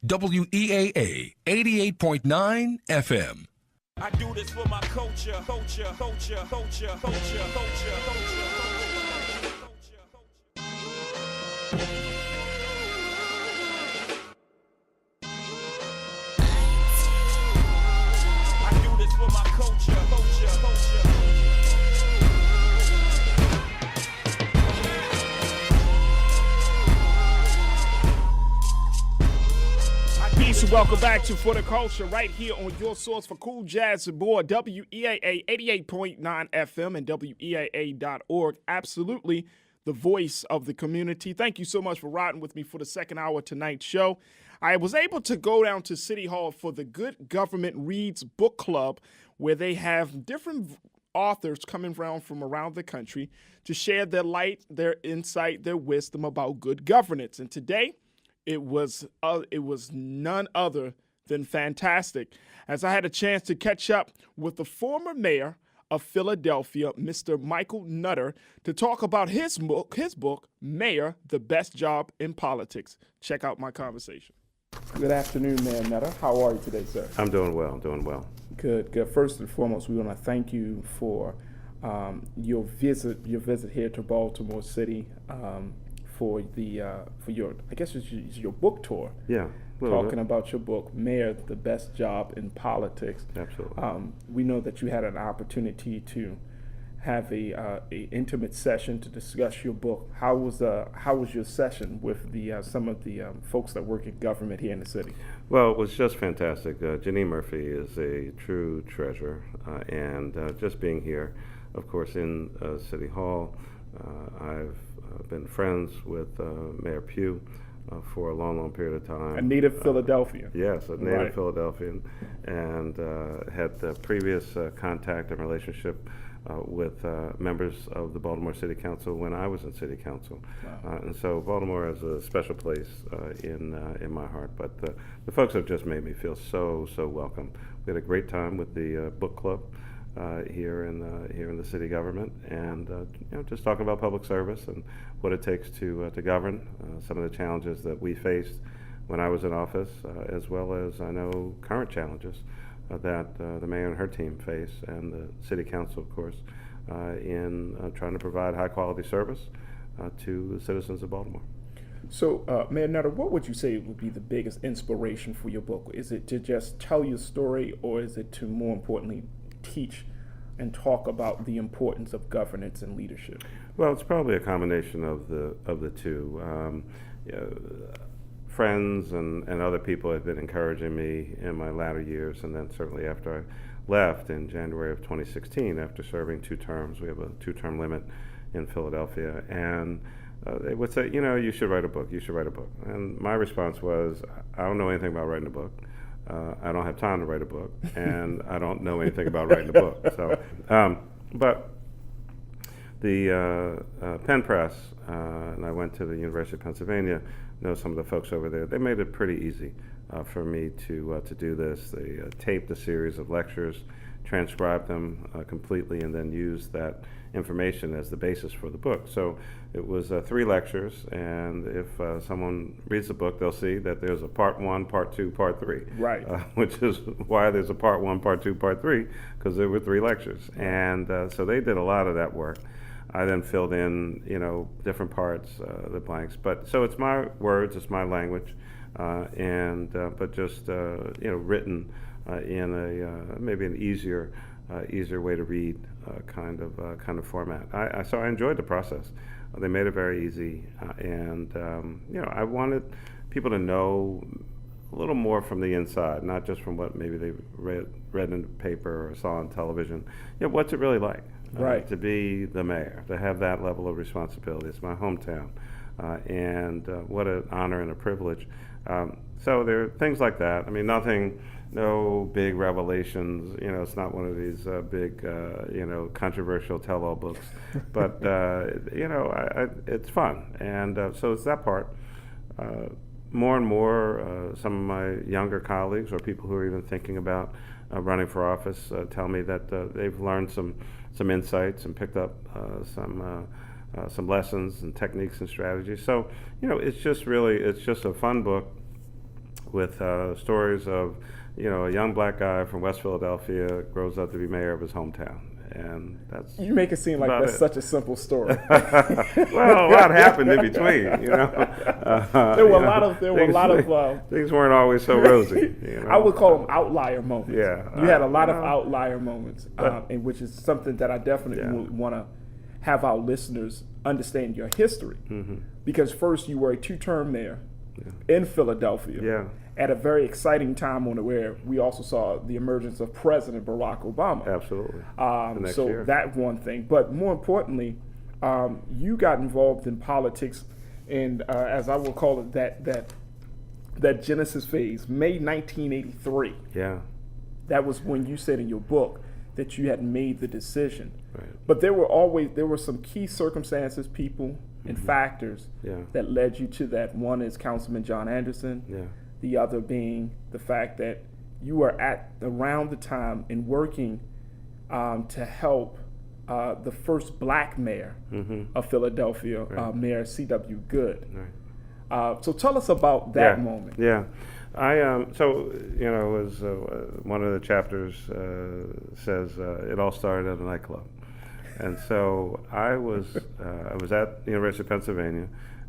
WEAA 88.9 FM. I do this for my culture. Peace and welcome back to For the Culture right here on your source for cool jazz aboard WEAA 88.9 FM and WEAA.org. Absolutely the voice of the community. Thank you so much for riding with me for the second hour of tonight's show. I was able to go down to City Hall for the Good Government Reads Book Club, where they have different authors coming around from around the country to share their light, their insight, their wisdom about good governance. And today, it was none other than fantastic, as I had a chance to catch up with the former mayor of Philadelphia, Mr. Michael Nutter, to talk about his book, Mayor, The Best Job in Politics. Check out my conversation. Good afternoon, Mayor Nutter. How are you today, sir? I'm doing well, Good. First and foremost, we want to thank you for your visit here to Baltimore City. For your, I guess it's your book tour. Yeah. Talking about your book, Mayor, The Best Job in Politics. Absolutely. We know that you had an opportunity to have a intimate session to discuss your book. How was your session with some of the folks that work in government here in the city? Well, it was just fantastic. Janine Murphy is a true treasure, and just being here, of course, in City Hall, I've been friends with Mayor Pugh for a long period of time. A native Philadelphian. Yes, a native Philadelphian, and had the previous contact and relationship with members of the Baltimore City Council when I was in City Council. Wow. And so Baltimore has a special place in my heart. But the folks have just made me feel so welcome. We had a great time with the book club. Here in the city government, and just talking about public service and what it takes to govern, some of the challenges that we faced when I was in office, as well as I know current challenges that the mayor and her team face, and the city council, of course, in trying to provide high quality service to the citizens of Baltimore. So, Mayor Nutter, what would you say would be the biggest inspiration for your book? Is it to just tell your story, or is it to, more importantly, teach and talk about the importance of governance and leadership? Well, it's probably a combination of the two. Friends and other people have been encouraging me in my latter years, and then certainly after I left in January of 2016, after serving 2 terms. We have a 2-term limit in Philadelphia, and they would say, you should write a book. And my response was, I don't know anything about writing a book. I don't have time to write a book, and I don't know anything about writing a book. So, but the Penn Press, and I went to the University of Pennsylvania, know some of the folks over there. They made it pretty easy for me to do this. They taped a series of lectures, transcribed them completely, and then used that information as the basis for the book. So it was 3 lectures, and if someone reads the book, they'll see that there's a part 1, part 2, part 3. Right. Which is why there's a part 1, part 2, part 3, because there were 3 lectures. And so they did a lot of that work. I then filled in, different parts, the blanks. But so it's my words, it's my language, but just written in a maybe an easier way to read kind of format. So I enjoyed the process. They made it very easy, and I wanted people to know a little more from the inside, not just from what maybe they read in the paper or saw on television. What's it really like? Right. To be the mayor, to have that level of responsibility. It's my hometown, and what an honor and a privilege. So there are things like that. I mean, no big revelations. It's not one of these big, controversial tell-all books. But it's fun, and so it's that part. More and more, some of my younger colleagues or people who are even thinking about running for office tell me that they've learned some insights and picked up some lessons and techniques and strategies. So it's just a fun book with stories of, a young black guy from West Philadelphia grows up to be mayor of his hometown. And that's You make it seem like that's such a simple story. Well, a lot happened in between, There were a lot of things weren't always so rosy. I would call them outlier moments. Yeah, you had a lot of outlier moments, and which is something that I definitely would want to have our listeners understand your history. Mm-hmm. Because first you were a 2-term mayor in Philadelphia. Yeah. At a very exciting time on it, where we also saw the emergence of President Barack Obama. Absolutely. So year. that one thing, but more importantly, you got involved in politics, and as I will call it, that Genesis phase, May 1983. Yeah. That was when you said in your book that you had made the decision. Right. But there were some key circumstances, people, and factors that led you to that. One is Councilman John Anderson. Yeah. The other being the fact that you were at around the time and working to help the first black mayor of Philadelphia, Mayor C.W. Good. Right. So tell us about that moment. Yeah. As one of the chapters says, it all started at a nightclub. And so I was at the University of Pennsylvania,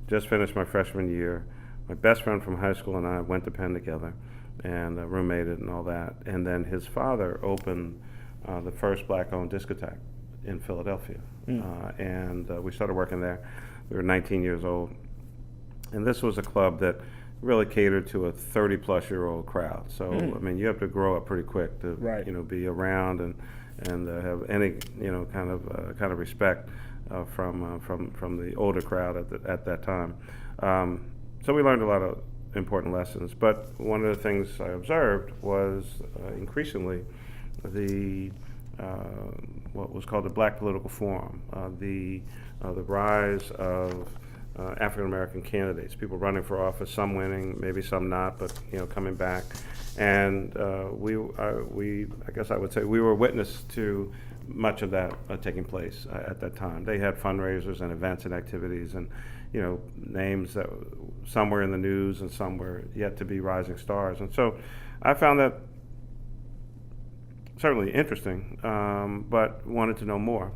just finished my freshman year. My best friend from high school and I went to Penn together and roommated and all that. And then his father opened the first black-owned discotheque in Philadelphia. And we started working there. We were 19 years old. And this was a club that really catered to a 30-plus-year-old crowd. So, I mean, you have to grow up pretty quick to, be around and have any, kind of respect from the older crowd at that time. So we learned a lot of important lessons, but one of the things I observed was increasingly the what was called the Black Political Forum, the rise of African American candidates, people running for office, some winning, maybe some not, but coming back, and I guess I would say we were witness to much of that taking place at that time. They had fundraisers and events and activities, and names that some were in the news and some were yet to be rising stars. And so I found that certainly interesting, but wanted to know more.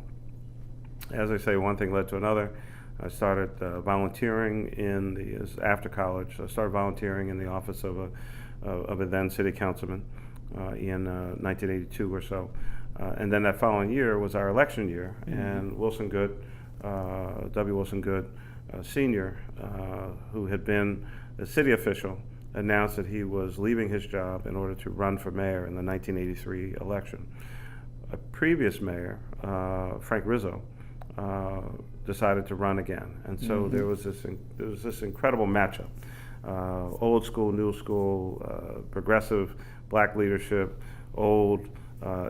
As I say, one thing led to another. I started volunteering after college. I started volunteering in the office of a then city councilman in 1982 or so. And then that following year was our election year, and Wilson Good, W. Wilson Good, Sr., who had been a city official, announced that he was leaving his job in order to run for mayor in the 1983 election. A previous mayor, Frank Rizzo, decided to run again, and so there was this incredible matchup: old school, new school, progressive black leadership, old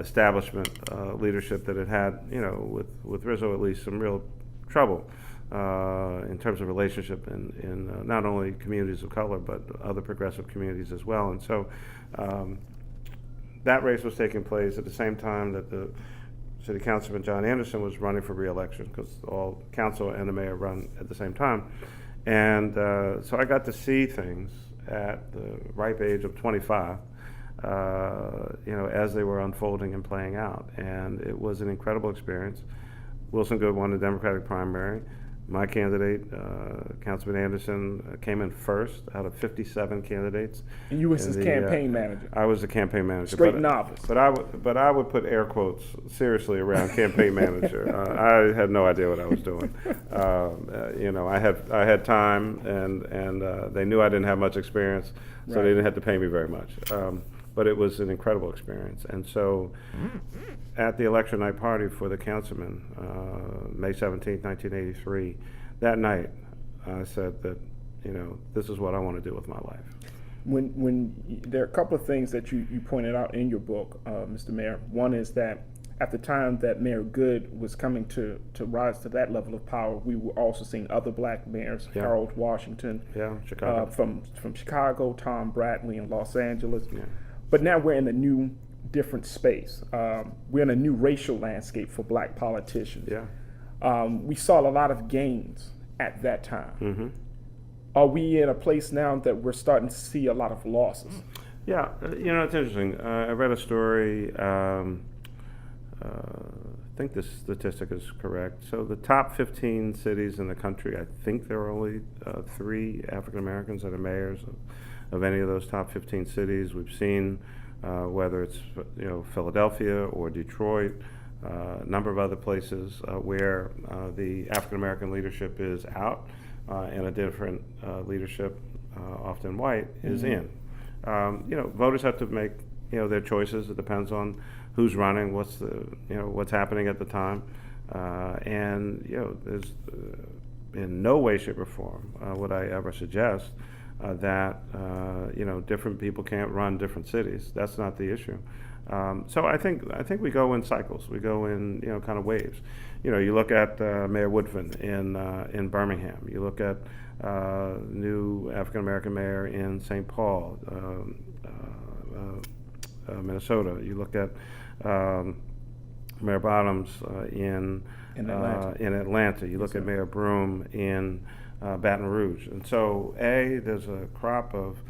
establishment leadership that had with Rizzo at least some real trouble in terms of relationship in not only communities of color but other progressive communities as well. And so that race was taking place at the same time that the City Councilman John Anderson was running for re-election, because all council and the mayor run at the same time. And so I got to see things at the ripe age of 25, as they were unfolding and playing out. And it was an incredible experience. Wilson Good won the Democratic primary. My candidate, Councilman Anderson, came in first out of 57 candidates. And you was his campaign manager. I was the campaign manager. Straight novice. But I would put air quotes seriously around campaign manager. I had no idea what I was doing. I had time, and they knew I didn't have much experience, so they didn't have to pay me very much. But it was an incredible experience. And so at the election night party for the councilman, May 17th, 1983, that night I said that, this is what I want to do with my life. When there are a couple of things that you pointed out in your book, Mr. Mayor. One is that at the time that Mayor Good was coming to rise to that level of power, we were also seeing other black mayors, Harold Washington, Chicago. From Chicago, Tom Bradley in Los Angeles. Yeah. But now we're in a new, different space. We're in a new racial landscape for black politicians. Yeah. We saw a lot of gains at that time. Mm-hmm. are we in a place now that we're starting to see a lot of losses? Yeah, it's interesting. I read a story. I think this statistic is correct. So the top 15 cities in the country, I think there are only 3 African Americans that are mayors of any of those top 15 cities. We've seen whether it's Philadelphia or Detroit, a number of other places where the African American leadership is out and a different leadership, often white, is in. Voters have to make their choices. It depends on who's running, what's happening at the time, and there's in no way, shape, or form would I ever suggest that different people can't run different cities. That's not the issue. So I think we go in cycles. We go in kind of waves. You look at Mayor Woodfin in Birmingham. You look at new African American mayor in St. Paul, Minnesota. You look at Mayor Bottoms in Atlanta. You look at Mayor Broome in Baton Rouge. And so, there's a crop of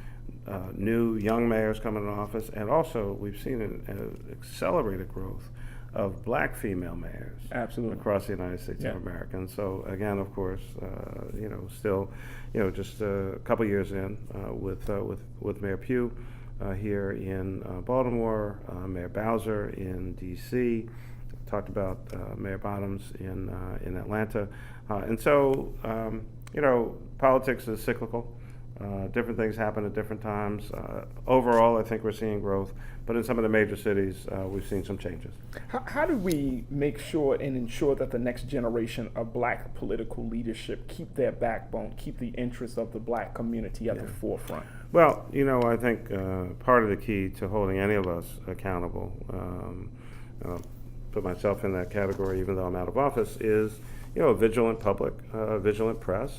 new young mayors coming in office, and also we've seen an accelerated growth of black female mayors across the United States of America. And so again, of course, still, just a couple years in with Mayor Pugh here in Baltimore, Mayor Bowser in D.C., talked about Mayor Bottoms in Atlanta. And so, politics is cyclical. Different things happen at different times. Overall, I think we're seeing growth, but in some of the major cities, we've seen some changes. How do we make sure and ensure that the next generation of black political leadership keep their backbone, keep the interests of the black community at the forefront? Well, I think part of the key to holding any of us accountable, put myself in that category even though I'm out of office, is a vigilant public, vigilant press,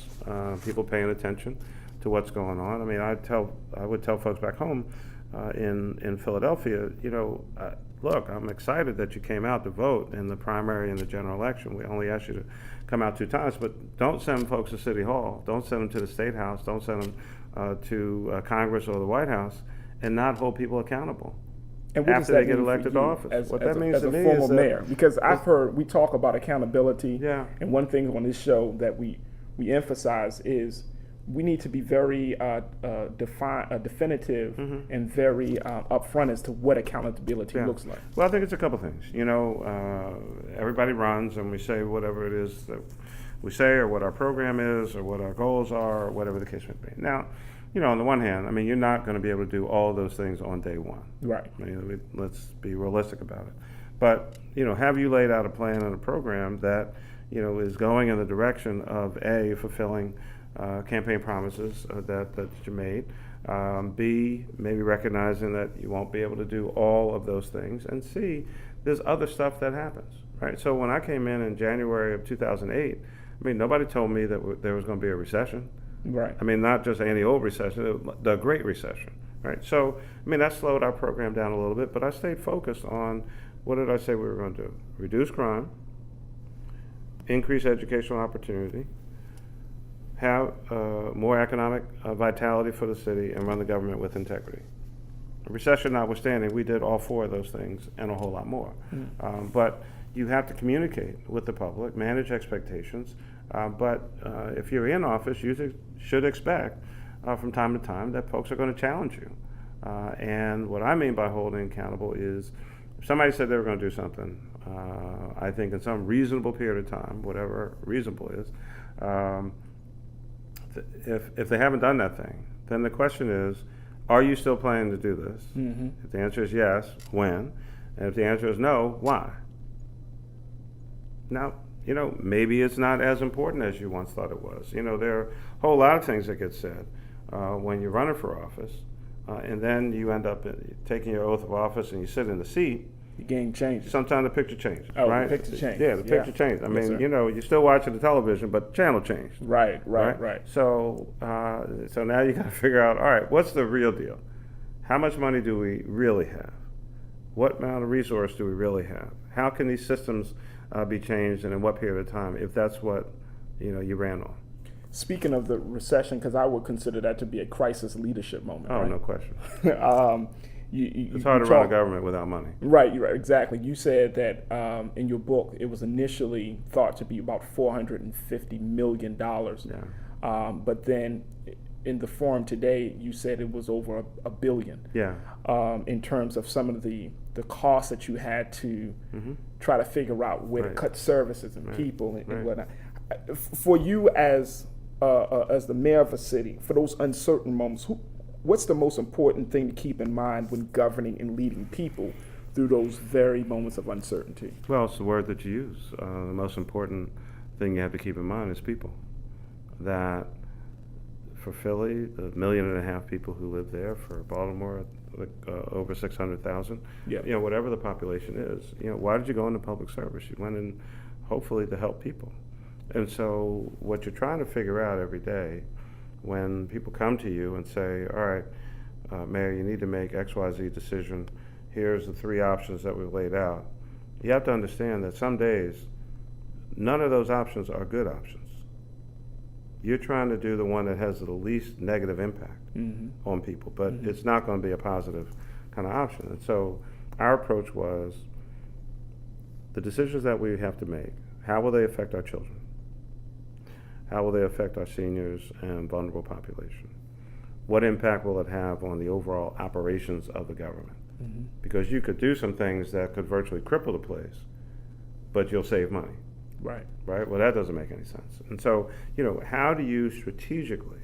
people paying attention to what's going on. I mean, I would tell folks back home in Philadelphia, look, I'm excited that you came out to vote in the primary and the general election. We only asked you to come out 2 times, but don't send folks to City Hall. Don't send them to the State House. Don't send them to Congress or the White House, and not hold people accountable. And what after they get elected to office. What that means to me is as a former mayor, because I've heard we talk about accountability, and one thing on this show that we emphasize is we need to be very definitive and very upfront as to what accountability looks like. Well, I think it's a couple things. Everybody runs and we say whatever it is that we say, or what our program is, or what our goals are, or whatever the case may be. Now, on the one hand, I mean, you're not going to be able to do all of those things on day one. Right. I mean, let's be realistic about it. But, have you laid out a plan and a program that, is going in the direction of fulfilling campaign promises that you made, B, maybe recognizing that you won't be able to do all of those things, and C, there's other stuff that happens, right? So when I came in January of 2008, I mean, nobody told me that there was going to be a recession. Right. I mean, not just any old recession, the Great Recession, right? So, I mean, that slowed our program down a little bit, but I stayed focused on what did I say we were going to do? Reduce crime, increase educational opportunity, have more economic vitality for the city, and run the government with integrity. Recession notwithstanding, we did all 4 of those things and a whole lot more. But you have to communicate with the public, manage expectations, but if you're in office, you should expect from time to time that folks are going to challenge you. And what I mean by holding accountable is if somebody said they were going to do something, I think in some reasonable period of time, whatever reasonable is, if they haven't done that thing, then the question is, are you still planning to do this? If the answer is yes, when? And if the answer is no, why? Now, maybe it's not as important as you once thought it was. There are a whole lot of things that get said when you're running for office, and then you end up taking your oath of office and you sit in the seat. The game changes. Sometimes the picture changes, right? Right. The picture changes. Yeah, the picture changed. I mean, you're still watching the television, but the channel changed. Right. So, so now you got to figure out, all right, what's the real deal? How much money do we really have? What amount of resource do we really have? How can these systems be changed, and in what period of time, if that's what you ran on? Speaking of the recession, because I would consider that to be a crisis leadership moment. Oh, right? no question. It's hard to run a government without money. Right, exactly. You said that in your book it was initially thought to be about $450 million. But then in the forum today, you said it was over a billion. Yeah. In terms of some of the costs that you had to try to figure out where to cut services and people and whatnot. For you as the mayor of a city, for those uncertain moments, what's the most important thing to keep in mind when governing and leading people through those very moments of uncertainty? Well, it's the word that you use. The most important thing you have to keep in mind is people. That for Philly, the 1.5 million people who live there, for Baltimore, over 600,000, whatever the population is, why did you go into public service? You went in hopefully to help people. And so what you're trying to figure out every day when people come to you and say, all right, Mayor, you need to make XYZ decision. Here's the 3 options that we've laid out. You have to understand that some days, none of those options are good options. You're trying to do the one that has the least negative impact on people, but it's not going to be a positive kind of option. And so our approach was the decisions that we have to make, how will they affect our children? How will they affect our seniors and vulnerable population? What impact will it have on the overall operations of the government? Because you could do some things that could virtually cripple the place, but you'll save money. Right. Well, that doesn't make any sense. And so, how do you strategically,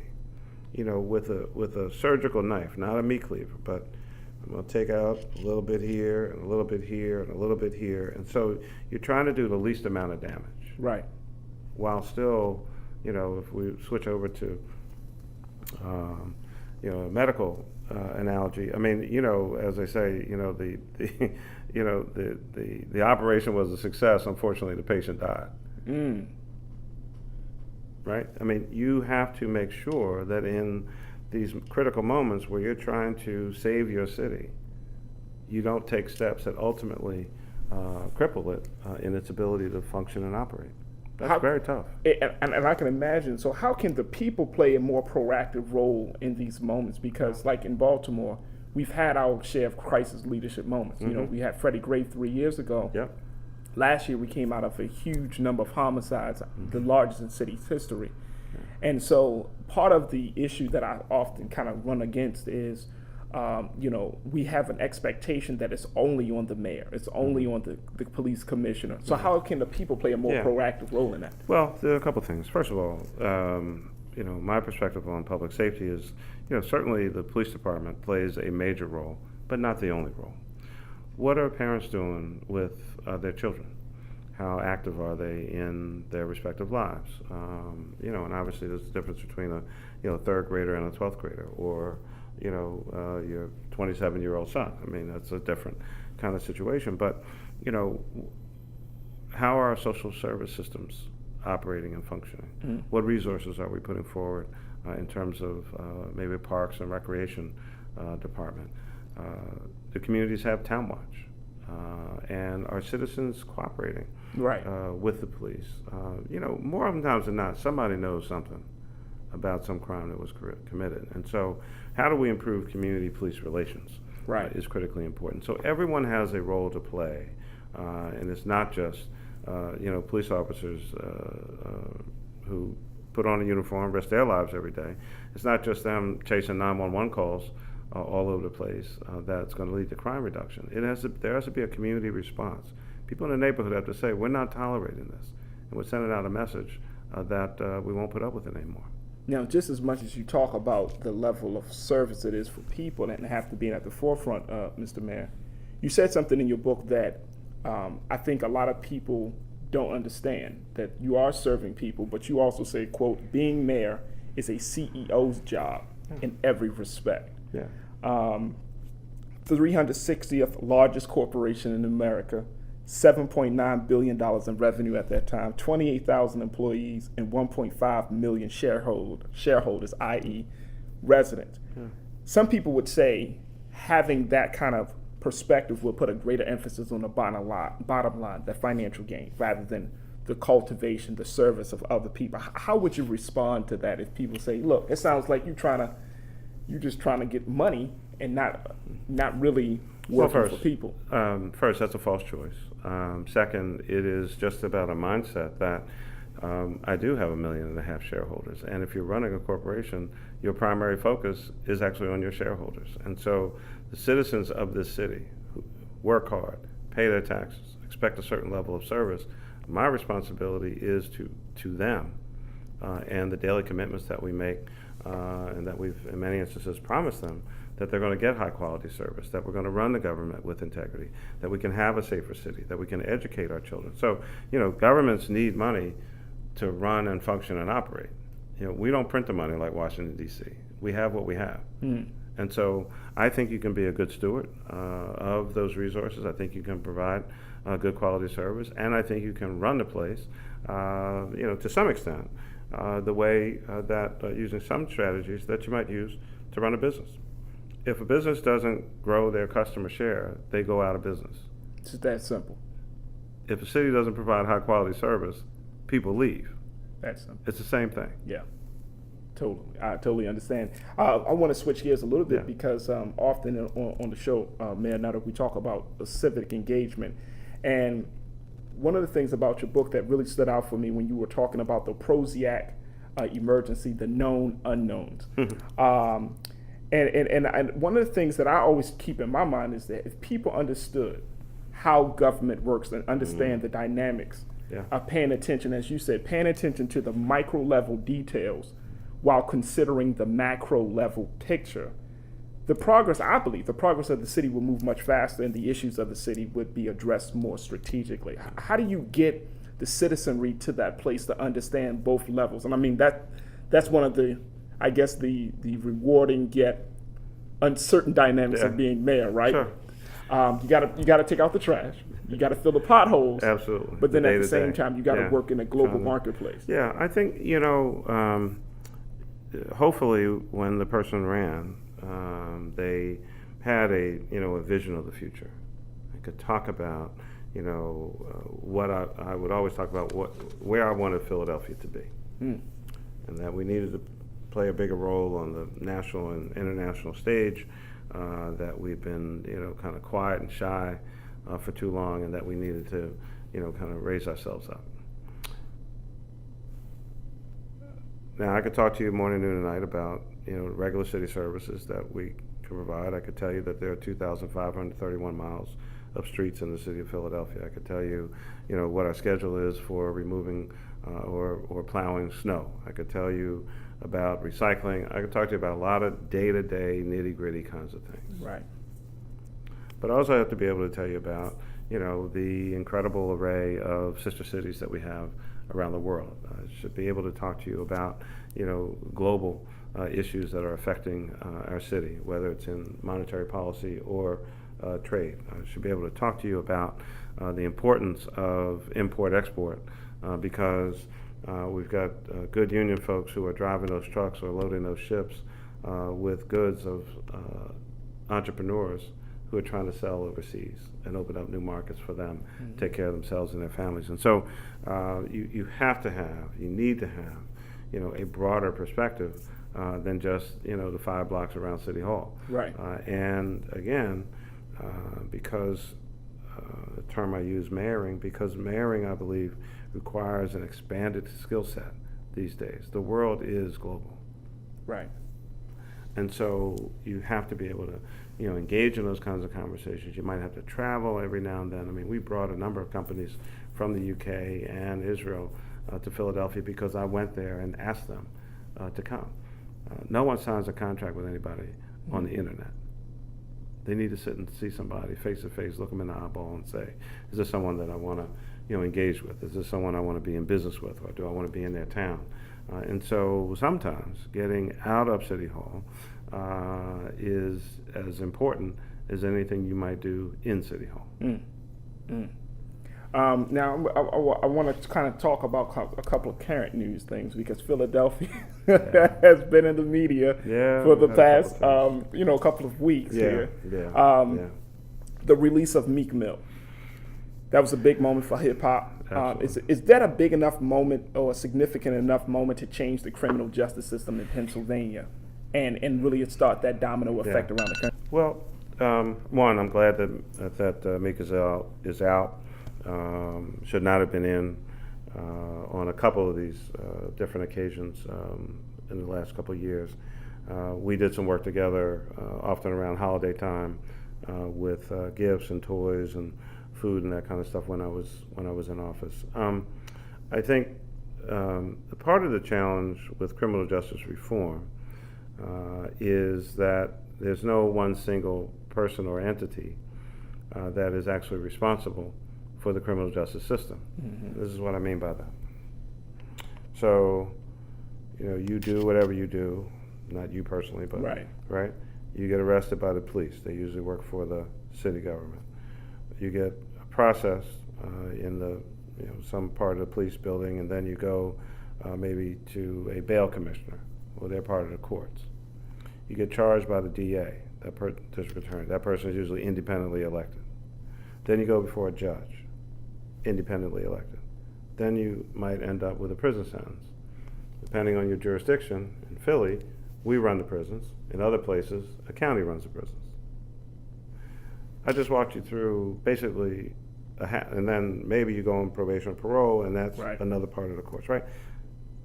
with a surgical knife, not a meat cleaver, but I'm going to take out a little bit here and a little bit here and a little bit here. And so you're trying to do the least amount of damage. Right. While still, if we switch over to, a medical analogy, I mean, as they say, the operation was a success. Unfortunately, the patient died. Right? I mean, you have to make sure that in these critical moments where you're trying to save your city, you don't take steps that ultimately cripple it in its ability to function and operate. That's very tough. And I can imagine. So how can the people play a more proactive role in these moments? Because like in Baltimore, we've had our share of crisis leadership moments. We had Freddie Gray 3 years ago. Yep. Last year we came out of a huge number of homicides, the largest in city's history. And so part of the issue that I often kind of run against is, we have an expectation that it's only on the mayor, it's only on the police commissioner. So how can the people play a more proactive role in that? Well, there are a couple things. First of all, my perspective on public safety is, certainly the police department plays a major role, but not the only role. What are parents doing with their children? How active are they in their respective lives? And obviously there's a difference between a third grader and a 12th grader, or your 27-year-old son. I mean, that's a different kind of situation. But, how are our social service systems operating and functioning? What resources are we putting forward in terms of maybe parks and recreation department? The communities have Town Watch, and are citizens cooperating with the police? More often times than not, somebody knows something about some crime that was committed. And so how do we improve community police relations is critically important. So everyone has a role to play, and it's not just police officers who put on a uniform, risk their lives every day. It's not just them chasing 911 calls all over the place that's going to lead to crime reduction. There has to be a community response. People in the neighborhood have to say, we're not tolerating this, and we're sending out a message that we won't put up with it anymore. Now, just as much as you talk about the level of service it is for people and have to be at the forefront, Mr. Mayor, you said something in your book that I think a lot of people don't understand, that you are serving people, but you also say, quote, being mayor is a CEO's job in every respect. 360th largest corporation in America, $7.9 billion in revenue at that time, 28,000 employees, and 1.5 million shareholders, i.e. residents. Some people would say having that kind of perspective will put a greater emphasis on the bottom line, that financial gain, rather than the cultivation, the service of other people. How would you respond to that if people say, look, it sounds like you're just trying to get money and not really working for people? First, that's a false choice. Second, it is just about a mindset that I do have 1.5 million shareholders, and if you're running a corporation, your primary focus is actually on your shareholders. And so the citizens of this city who work hard, pay their taxes, expect a certain level of service. My responsibility is to them and the daily commitments that we make and that we've in many instances promised them, that they're going to get high quality service, that we're going to run the government with integrity, that we can have a safer city, that we can educate our children. So, governments need money to run and function and operate. We don't print the money like Washington, D.C. We have what we have. And so I think you can be a good steward of those resources. I think you can provide good quality service, and I think you can run the place, to some extent, the way that using some strategies that you might use to run a business. If a business doesn't grow their customer share, they go out of business. It's that simple. If a city doesn't provide high quality service, people leave. That's simple. It's the same thing. Yeah, totally. I totally understand. I want to switch gears a little bit because often on the show, Mayor Nutter, we talk about civic engagement. And one of the things about your book that really stood out for me when you were talking about the Prozac emergency, the known unknowns. And one of the things that I always keep in my mind is that if people understood how government works and understand the dynamics of paying attention, as you said, paying attention to the micro level details while considering the macro level picture, the progress of the city will move much faster and the issues of the city would be addressed more strategically. How do you get the citizenry to that place to understand both levels? And I mean, that's one of the, I guess, the rewarding yet uncertain dynamics of being mayor, right? Sure. You gotta take out the trash. You gotta fill the potholes. Absolutely. But then at the same time, you gotta work in a global marketplace. Yeah, I think, hopefully when the person ran, they had a vision of the future. I could talk about, what I would always talk about where I wanted Philadelphia to be. And that we needed to play a bigger role on the national and international stage, that we've been, kind of quiet and shy for too long, and that we needed to, kind of raise ourselves up. Now, I could talk to you morning, noon, and night about, regular city services that we can provide. I could tell you that there are 2,531 miles of streets in the city of Philadelphia. I could tell you, what our schedule is for removing or plowing snow. I could tell you about recycling. I could talk to you about a lot of day-to-day nitty-gritty kinds of things. Right. But I also have to be able to tell you about, the incredible array of sister cities that we have around the world. I should be able to talk to you about, global issues that are affecting our city, whether it's in monetary policy or trade. I should be able to talk to you about the importance of import-export because we've got good union folks who are driving those trucks or loading those ships with goods of entrepreneurs who are trying to sell overseas and open up new markets for them, take care of themselves and their families. And so you need to have, a broader perspective than just, the 5 blocks around City Hall. Right. And again, because the term I use, mayoring, because mayoring, I believe, requires an expanded skill set these days. The world is global. Right. And so you have to be able to, engage in those kinds of conversations. You might have to travel every now and then. I mean, we brought a number of companies from the UK and Israel to Philadelphia because I went there and asked them to come. No one signs a contract with anybody on the internet. They need to sit and see somebody face to face, look them in the eyeball and say, is this someone that I want to engage with? Is this someone I want to be in business with, or do I want to be in their town? And so sometimes getting out of City Hall is as important as anything you might do in City Hall. Now, I want to kind of talk about a couple of current news things because Philadelphia has been in the media for the past, couple of weeks here. The release of Meek Mill. That was a big moment for hip hop. Absolutely. Is that a big enough moment or a significant enough moment to change the criminal justice system in Pennsylvania, and really start that domino effect around the country? Well, one, I'm glad that Meek is out. Should not have been in on a couple of these different occasions in the last couple of years. We did some work together, often around holiday time, with gifts and toys and food and that kind of stuff when I was in office. I think part of the challenge with criminal justice reform is that there's no one single person or entity that is actually responsible for the criminal justice system. Mm-hmm. This is what I mean by that. So, you do whatever you do, not you personally, but right? You get arrested by the police. They usually work for the city government. You get processed in the some part of the police building, and then you go maybe to a bail commissioner, or they're part of the courts. You get charged by the DA, district attorney. That person is usually independently elected. Then you go before a judge, independently elected. Then you might end up with a prison sentence. Depending on your jurisdiction, in Philly, we run the prisons. In other places, a county runs the prisons. I just walked you through basically, and then maybe you go on probation or parole, and that's another part of the course, right?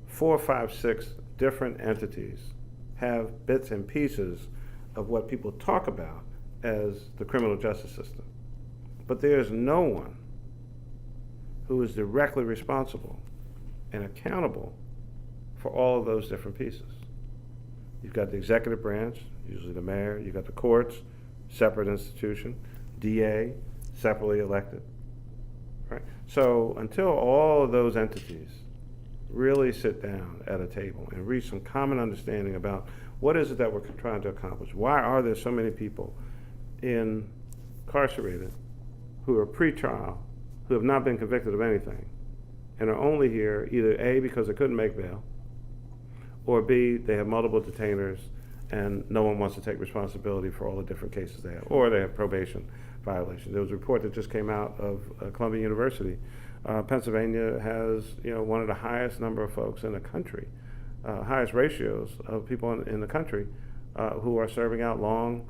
4, 5, 6 different entities have bits and pieces of what people talk about as the criminal justice system. But there's no one who is directly responsible and accountable for all of those different pieces. You've got the executive branch, usually the mayor. You've got the courts, separate institution. DA, separately elected. Right? So until all of those entities really sit down at a table and reach some common understanding about what is it that we're trying to accomplish, why are there so many people incarcerated who are pre-trial, who have not been convicted of anything, and are only here either A, because they couldn't make bail, or B, they have multiple detainers and no one wants to take responsibility for all the different cases they have, or they have probation violations. There was a report that just came out of Columbia University. Pennsylvania has one of the highest number of folks in the country, highest ratios of people in the country who are serving out long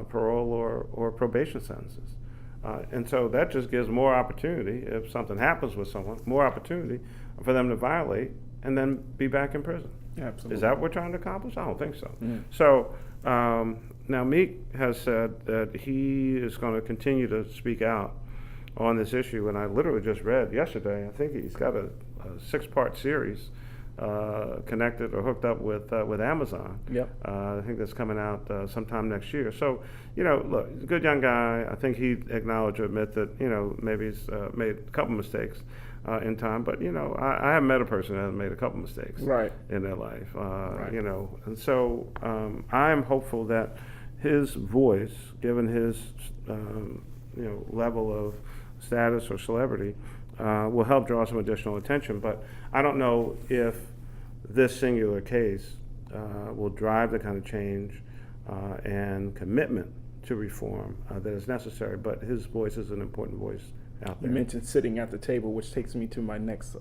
parole or probation sentences. And so that just gives more opportunity, if something happens with someone, more opportunity for them to violate and then be back in prison. Absolutely. Is that what we're trying to accomplish? I don't think so. So now Meek has said that he is going to continue to speak out on this issue, and I literally just read yesterday, I think he's got a 6-part series connected or hooked up with Amazon. Yep. I think that's coming out sometime next year. So, look, he's a good young guy. I think he'd acknowledge or admit that, maybe he's made a couple mistakes in time. But, I haven't met a person that hasn't made a couple mistakes in their life. And so I'm hopeful that his voice, given his, level of status or celebrity, will help draw some additional attention. But I don't know if this singular case will drive the kind of change and commitment to reform that is necessary. But his voice is an important voice out there. You mentioned sitting at the table, which takes me to my next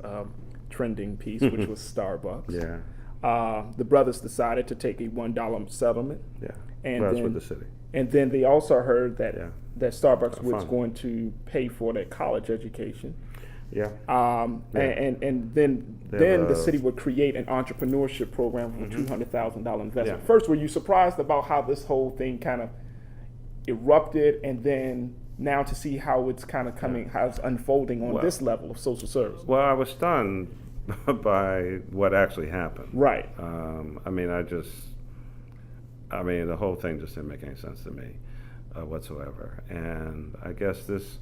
trending piece, which was Starbucks. Yeah. The brothers decided to take a $1 settlement. Yeah. And Brothers then, with the city. And then they also heard that that Starbucks was fun. going to pay for their college education. Yeah. And then the city would create an entrepreneurship program for $200,000 investment. Yeah. First, were you surprised about how this whole thing kind of erupted, and then now to see how it's kind of coming, how it's unfolding on this level of social service? Well, I was stunned by what actually happened. Right. The whole thing just didn't make any sense to me whatsoever. And I guess this,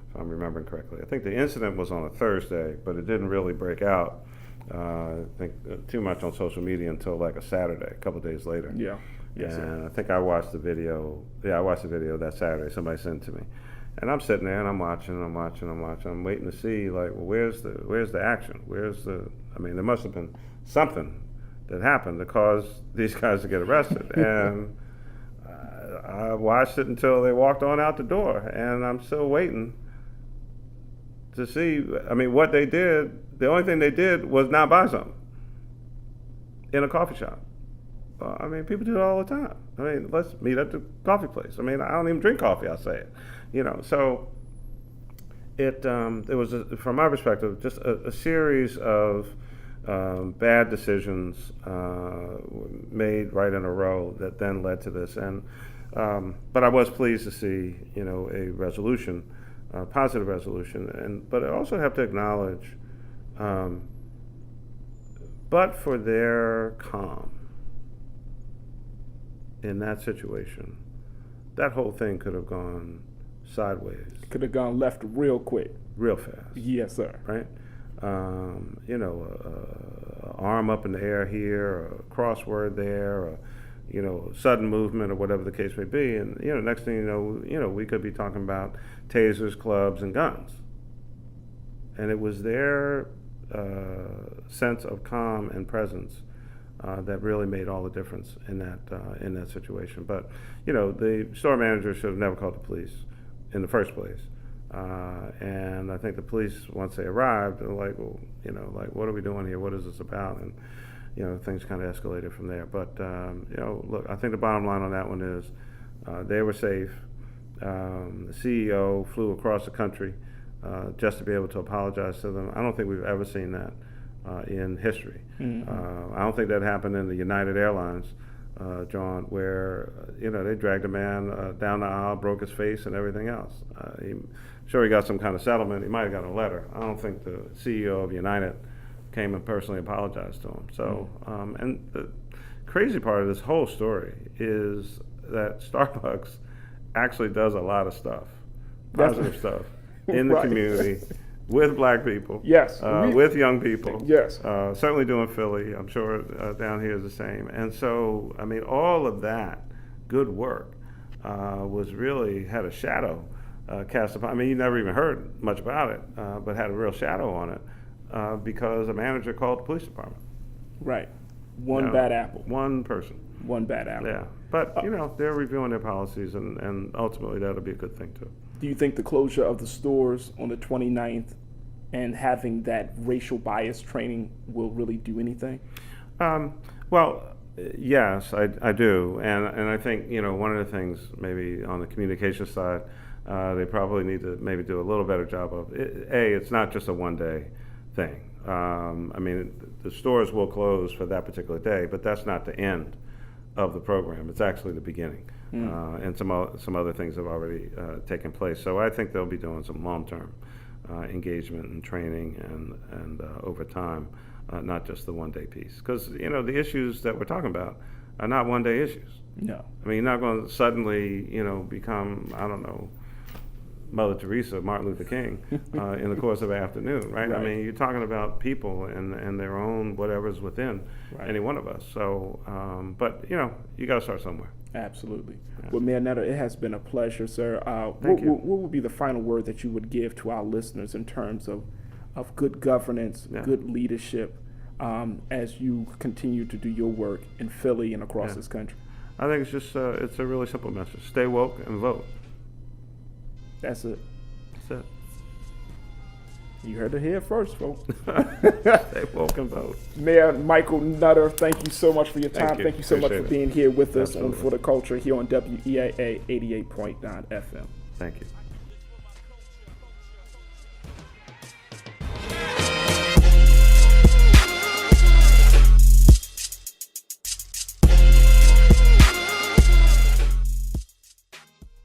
if I'm remembering correctly, I think the incident was on a Thursday, but it didn't really break out, I think, too much on social media until like a Saturday, a couple of days later. Yeah. Yes, And sir. I think I watched the video. Yeah, I watched the video that Saturday. Somebody sent it to me. And I'm sitting there and I'm watching. I'm waiting to see, like, well, where's the action? There must have been something that happened to cause these guys to get arrested. And I watched it until they walked on out the door, and I'm still waiting to see, I mean, what they did, the only thing they did was not buy something in a coffee shop. I mean, people do it all the time. I mean, let's meet at the coffee place. I mean, I don't even drink coffee, I'll say it. You know, so it was, from my perspective, just a series of bad decisions made right in a row that then led to this. And but I was pleased to see, you know, a resolution, a positive resolution. But I also have to acknowledge, but for their calm in that situation, that whole thing could have gone sideways. Could have gone left real quick. Real fast. Yes, sir. Right? You know, arm up in the air here, a crossword there, or, you know, sudden movement or whatever the case may be. And, you know, next thing you know, we could be talking about tasers, clubs, and guns. And it was their sense of calm and presence that really made all the difference in that situation. But, you know, the store manager should have never called the police in the first place. And I think the police, once they arrived, were like, well, you know, like, what are we doing here? What is this about? And, you know, things kind of escalated from there. But, you know, look, I think the bottom line on that one is they were safe. The CEO flew across the country just to be able to apologize to them. I don't think we've ever seen that in history. I don't think that happened in the United Airlines, John, where, you know, they dragged a man down the aisle, broke his face and everything else. Sure, he got some kind of settlement. He might have got a letter. I don't think the CEO of United came and personally apologized to him. So, and the crazy part of this whole story is that Starbucks actually does a lot of stuff, positive stuff, in the Right. community, with black people, Yes. with young people. Yes. Certainly doing Philly. I'm sure down here is the same. And so, I mean, all of that good work was really had a shadow cast upon. I mean, you never even heard much about it, but had a real shadow on it because a manager called the police department. Right. One You know, bad apple. One person. One bad apple. Yeah. But, you know, they're reviewing their policies, and ultimately that'll be a good thing, too. Do you think the closure of the stores on the 29th and having that racial bias training will really do anything? Well, yes, I do. And I think, you know, one of the things maybe on the communication side, they probably need to maybe do a little better job of, it's not just a one-day thing. I mean, the stores will close for that particular day, but that's not the end of the program. It's actually the beginning. And some other things have already taken place. So I think they'll be doing some long-term engagement and training and over time, not just the one-day piece. Because, you know, the issues that we're talking about are not one-day issues. No. I mean, you're not going to suddenly, you know, become, I don't know, Mother Teresa, Martin Luther King, in the course of an afternoon, right? I mean, you're talking about people and their own whatever's within any one of us. So, but, you know, you got to start somewhere. Absolutely. Well, Mayor Netter, it has been a pleasure, sir. Thank you. What would be the final word that you would give to our listeners in terms of good governance, good leadership, as you continue to do your work in Philly and across this country? I think it's just, it's a really simple message. Stay woke and vote. That's it. That's it. You heard it here first, folks. Stay woke and vote. Mayor Michael Nutter, thank you so much for your time. Thank you. Thank you so much for Appreciate it. being here with us on Absolutely. For the Culture here on WEAA 88.9 FM. Thank you.